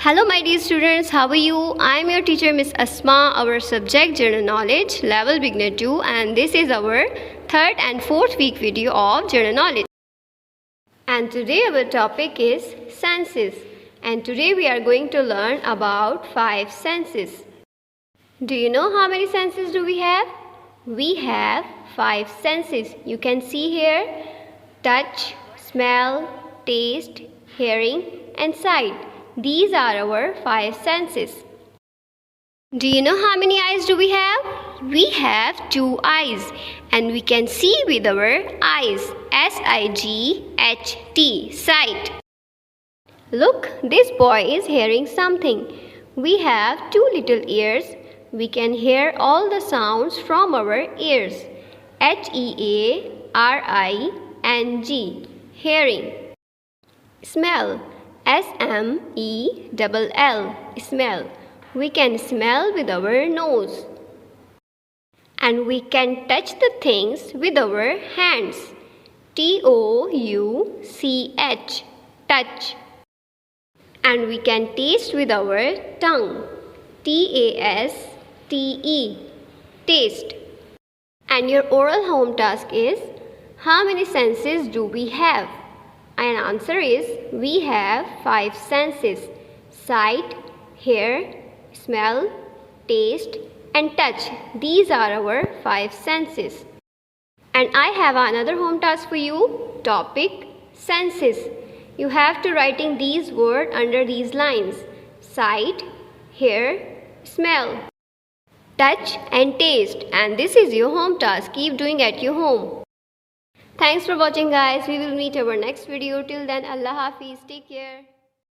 Hello my dear students, how are you? I am your teacher Miss Asma, our subject General Knowledge, level beginner 2, and this is our third and fourth week video of General Knowledge. And today our topic is senses, and today we are going to learn about 5 senses. Do you know how many senses do we have? We have 5 senses. You can see here: touch, smell, taste, hearing and sight. These are our 5 senses. Do you know how many eyes do we have? We have 2 eyes and we can see with our eyes. S-I-G-H-T, sight. Look, this boy is hearing something. We have 2 little ears. We can hear all the sounds from our ears. H-E-A-R-I-N-G, hearing. Smell. S-M-E-L-L, smell. We can smell with our nose. And we can touch the things with our hands. T-O-U-C-H, touch. And we can taste with our tongue. T-A-S-T-E, taste. And your oral home task is, how many senses do we have? And answer is, we have 5 senses: sight, hear, smell, taste and touch. These are our 5 senses. And I have another home task for you. Topic: senses. You have to writing these words under these lines: sight, hear, smell, touch and taste. And this is your home task. Keep doing at your home. Thanks for watching guys. We will meet our next video. Till then, Allah Hafiz. Take care.